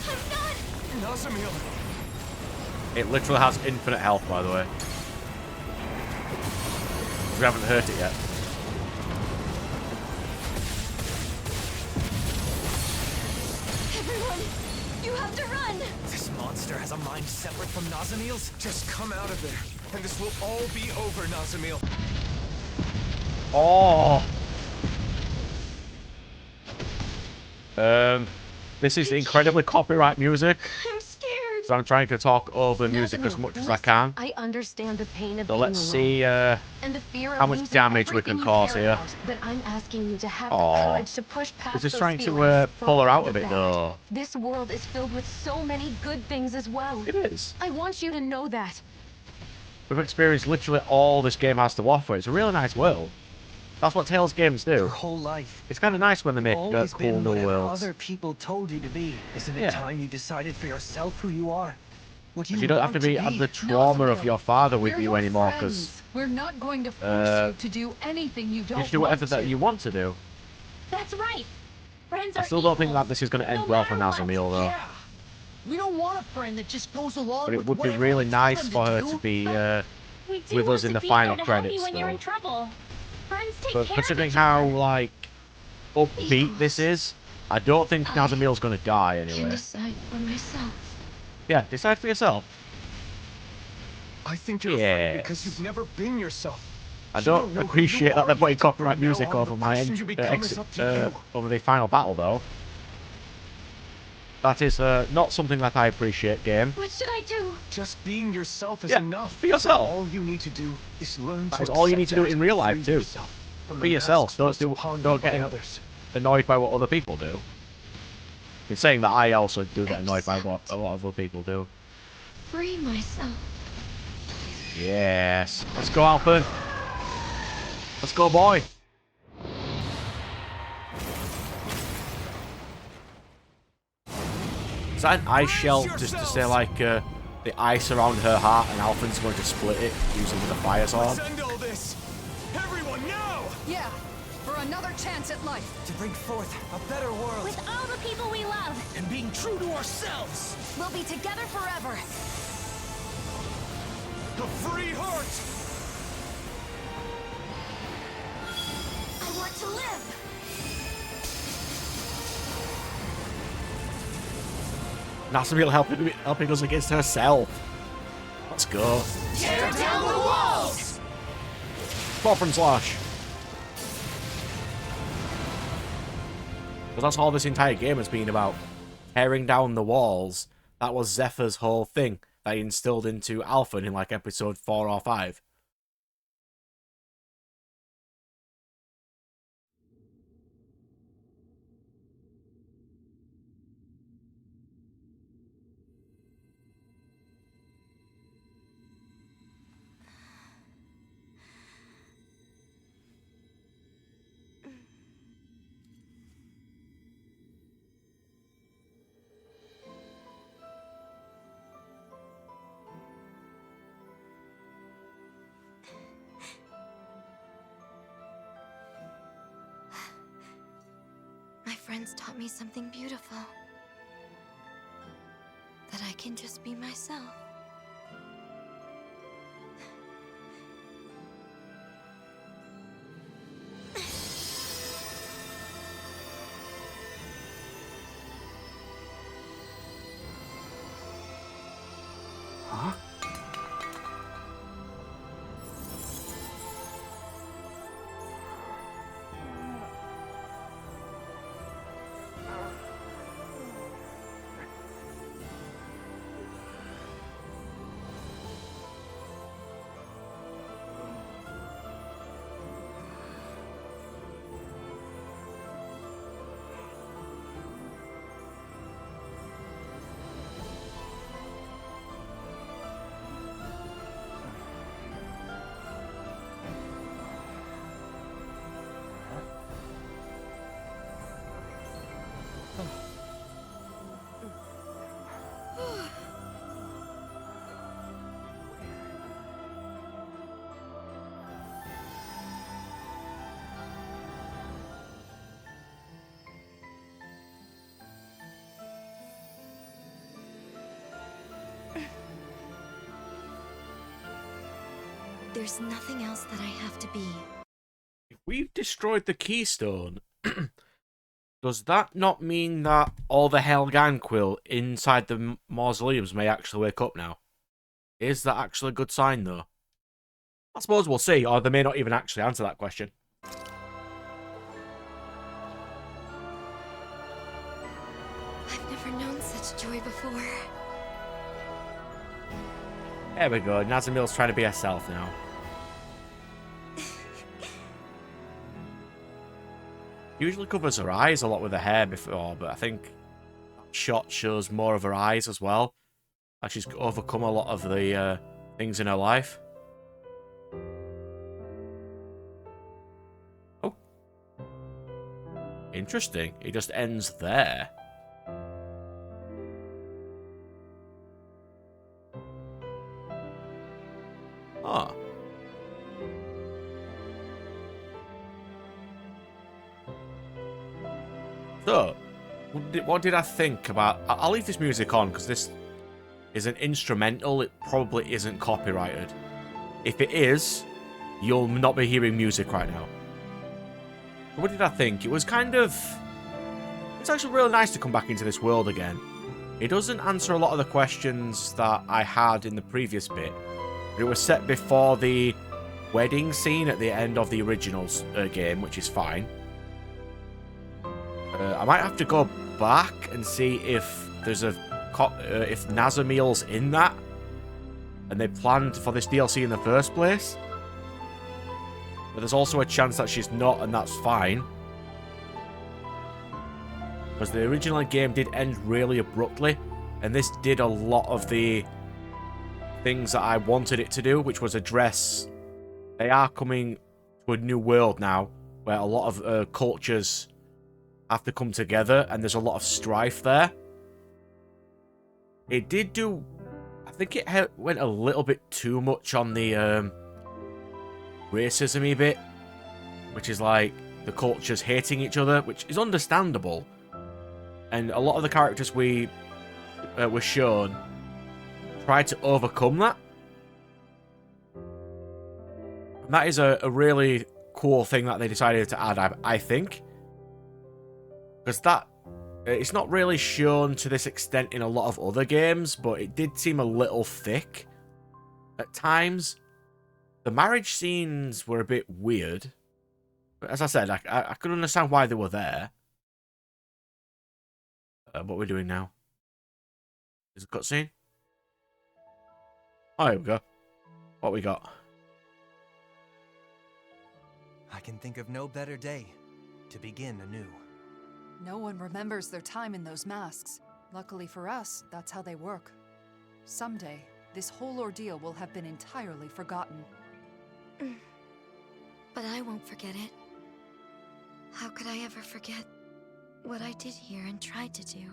I'm not. Nasamil. It literally has infinite health, by the way. We haven't hurt it yet. Everyone, you have to run. This monster has a mind separate from Nasamil's. Just come out of there, and this will all be over, Nasamil. Oh. This is incredibly copyright music. I'm scared. So I'm trying to talk over the music as much as I can. I understand the pain of So being let's alone. see And the fear how of much losing damage we everything can you cause care here. about. But I'm asking you to have the Aw. courage to push past He's just those trying to feelings for pull her out all of it, that. though. This world is filled with so many good things as well. It is. I want you to know that. We've experienced literally all this game has to offer. It's a really nice world. That's what Tales games Your do. whole life. It's kind of nice when they make Always cool been new whatever worlds. other people told you to be. Isn't it Yeah. time you decided for yourself who you are? What You don't have to have the trauma of your father with you anymore, because we're not going to force you to do anything you don't you should do whatever that you want to do. That's right. Friends I are still don't think equals, that this is going to end no well for matter what. Nazamil, though. Yeah. We don't want a friend that just goes along But it with would be whatever really we tell nice them for her do. to be We do with want us in to the be final there to help you credits, when you're though. in trouble. Friends take But care considering of each how, other. like, upbeat this is, I don't think Nazamil's going to die Can anyway. decide for myself. Yeah, decide for yourself. I think you're afraid because you've never been yourself. I You don't know who appreciate you that they're are putting yet. copyright From now music on, over the my person you become is up to you. over the final battle, though. That is not something that I appreciate, game. What should I do? Just being yourself is Yeah, enough. be yourself. All you need to do is learn to That is all you need to do accept in that. real life, Free too. yourself from Be the yourself. masks Don't placed upon you don't by get others. annoyed by what other people do. In saying that, I also do get annoyed by what a lot of other people do. Free myself. Yes. Let's go, Alpha. Let's go, boy. Is that an ice shell just to say, like, the ice around her heart and Alpha's going to split it using the fire sword? Send all this. Everyone, now! Yeah, for another chance at life. To bring forth a better world. With all the people we love. And being true to ourselves. We'll be together forever. The free heart! I want to live. Nazamil helping us against herself. Let's go. Tear down the walls! Pop and slash. Because that's all this entire game has been about. Tearing down the walls. That was Zephyr's whole thing that he instilled into Alpha in like episode 4 or 5. My friends taught me something beautiful. That I can just be myself. Huh? There's nothing else that I have to be. If we've destroyed the keystone, does that not mean that all the Helganquil inside the mausoleums may actually wake up now? Is that actually a good sign, though? I suppose we'll see, or they may not even actually answer that question. I've never known such joy before. There we go. Nazamil's trying to be herself now. Usually covers her eyes a lot with her hair before, but I think that shot shows more of her eyes as well. Like she's overcome a lot of the things in her life. Oh. Interesting. It just ends there. Huh. So, what did I think about... I'll leave this music on because this is an instrumental. It probably isn't copyrighted. If it is, you'll not be hearing music right now. What did I think? It was kind of... It's actually really nice to come back into this world again. It doesn't answer a lot of the questions that I had in the previous bit. But it was set before the wedding scene at the end of the original game, which is fine. I might have to go back and see if there's a if Nazamil's in that, and they planned for this DLC in the first place. But there's also a chance that she's not, and that's fine. Because the original game did end really abruptly, and this did a lot of the things that I wanted it to do, which was address... They are coming to a new world now, where a lot of cultures have to come together, and there's a lot of strife there. It did do... I think it went a little bit too much on the racism-y bit, which is like the cultures hating each other, which is understandable. And a lot of the characters we were shown tried to overcome that. And that is a really cool thing that they decided to add, I think. Because that, it's not really shown to this extent in a lot of other games, but it did seem a little thick at times. The marriage scenes were a bit weird. But as I said, I could understand why they were there. What are we doing now? Is it a cutscene? Oh, here we go. What we got? I can think of no better day to begin anew. No one remembers their time in those masks. Luckily for us, that's how they work. Someday, this whole ordeal will have been entirely forgotten. But I won't forget it. How could I ever forget what I did here and tried to do?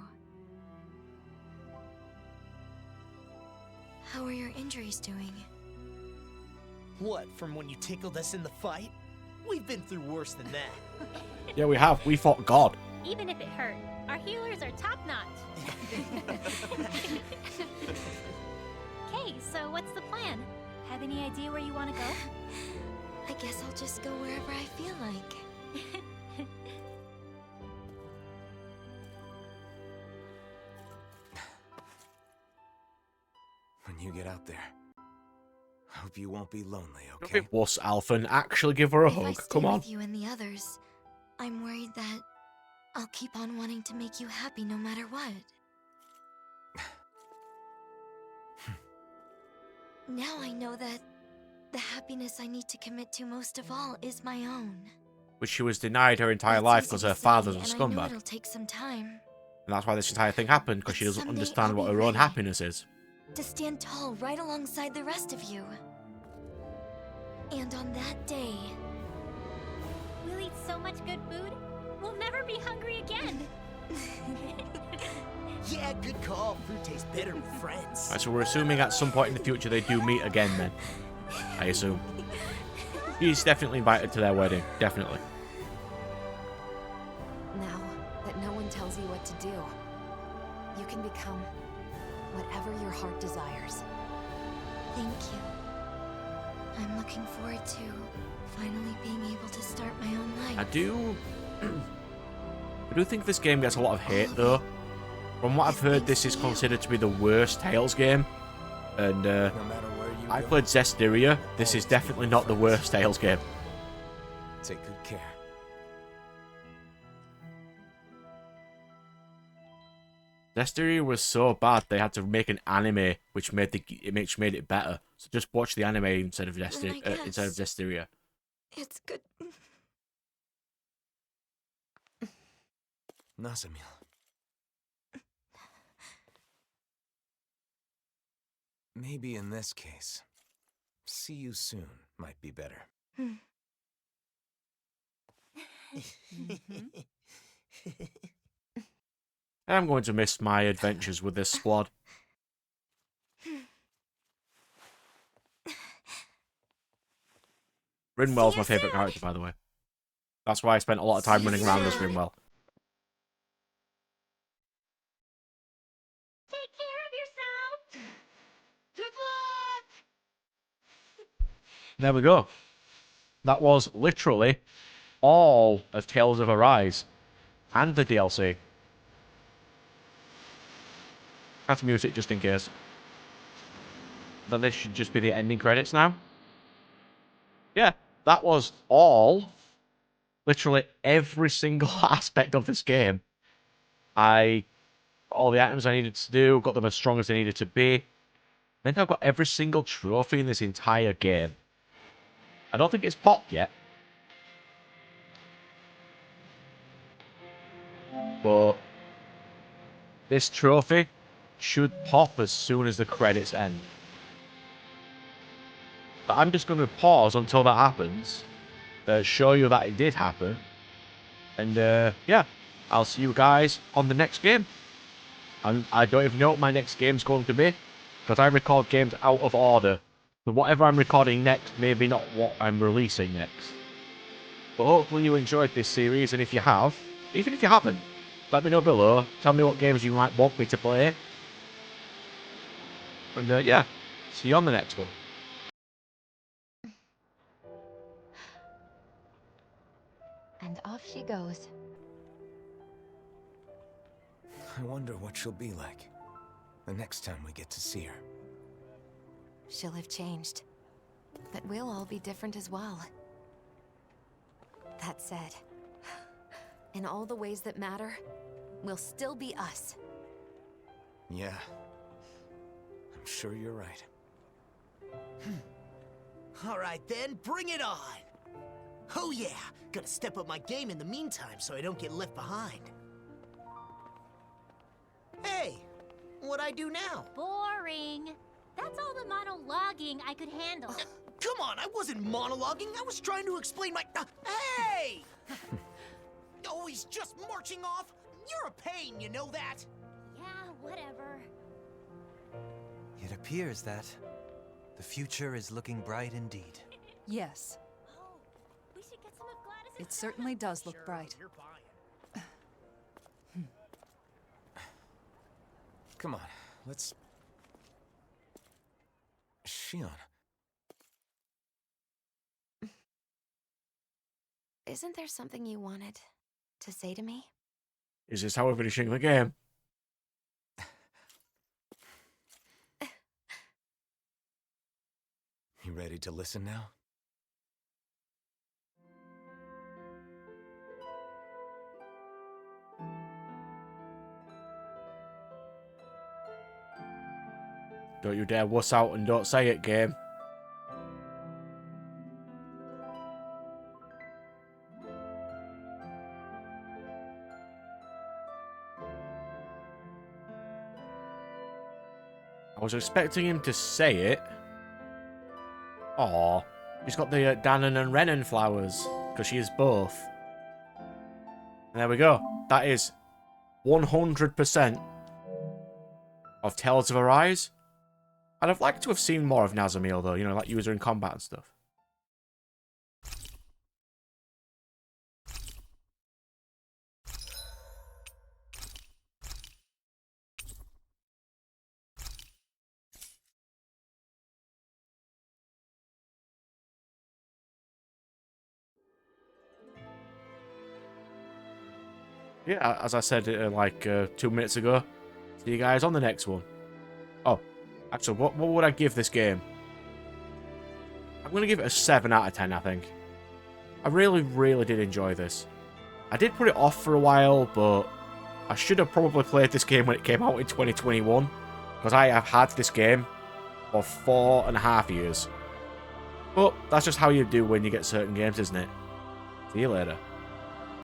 How are your injuries doing? What, from when you tickled us in the fight? We've been through worse than that. Yeah, we have. We fought God. Even if it hurt, our healers are top-notch. Okay, so what's the plan? Have any idea where you want to go? I guess I'll just go wherever I feel like. When you get out there, I hope you won't be lonely, Don't okay? be wuss, Alphen. Actually give her a If I hug. stay Come on. with you and the others, I'm worried that I'll keep on wanting to make you happy no matter what. Now I know that the happiness I need to commit to most of all is my own. Which she was denied her entire It's life easy because to her say, father's a and I know scumbag. it'll take some time And that's why this entire thing happened, because she But doesn't someday understand I'll what be her own ready. happiness is. to stand tall right alongside the rest of you. And on that day, We'll eat so much good food, we'll never be hungry again. Yeah, good call. Food tastes better with friends. Right, so we're assuming at some point in the future they do meet again then. I assume. She's definitely invited to their wedding. Definitely. Now that no one tells you what to do, you can become whatever your heart desires. thank you. I'm looking forward to finally being able to start my own life. I do think this game gets a lot of hate though. From what I've heard, this is considered to be the worst Tales game. And No matter where you I go, played Zestiria. This is definitely not the worst Tales game. take good care. Zestiria was so bad they had to make an anime which made it better. So just watch the anime instead of Zestiria. It's good. Nazamil. Maybe in this case, see you soon might be better. I'm going to miss my adventures with this squad. Rinwell's my favourite character, by the way. That's why I spent a lot of time running around as Rinwell. Take care of yourself. There we go. That was literally all of Tales of Arise and the DLC. I have to mute it just in case. Then this should just be the ending credits now. Yeah, that was all. Literally every single aspect of this game. I got all the items I needed to do, got them as strong as they needed to be. I think I've got every single trophy in this entire game. I don't think it's popped yet. But this trophy should pop as soon as the credits end. But I'm just going to pause until that happens. Show you that it did happen. And yeah, I'll see you guys on the next game. I don't even know what my next game's going to be, because I record games out of order. So whatever I'm recording next may be not what I'm releasing next. But hopefully you enjoyed this series, and if you have, even if you haven't, let me know below. Tell me what games you might want me to play. And yeah, see you on the next one. And off she goes. I wonder what she'll be like the next time we get to see her. She'll have changed. But we'll all be different as well. That said, in all the ways that matter, we'll still be us. Yeah. I'm sure you're right. All right then, bring it on. Oh yeah, gotta step up my game in the meantime so I don't get left behind. Hey, what'd I do now? Boring. That's all the monologuing I could handle. Come on, I wasn't monologuing. I was trying to explain my... hey! Always just marching off. You're a pain, you know that? Yeah, whatever. It appears that the future is looking bright indeed. Yes, Oh, we should get some of Gladys's... it certainly does look bright. You're buying. Come on, let's... Shion. Isn't there something you wanted to say to me? Is this how we're finishing the game? You ready to listen now? Don't you dare wuss out and don't say it, game. I was expecting him to say it. Aw, he's got the Danon and Renan flowers, because she is both. And there we go. That is 100% of Tales of Arise. I'd have liked to have seen more of Nazamil, though, you know, like user in combat and stuff. Yeah, as I said like 2 minutes ago, see you guys on the next one. Oh, actually, what would I give this game? I'm going to give it a 7 out of 10, I think. I really, really did enjoy this. I did put it off for a while, but I should have probably played this game when it came out in 2021, because I have had this game for 4.5 years. But that's just how you do when you get certain games, isn't it? See you later.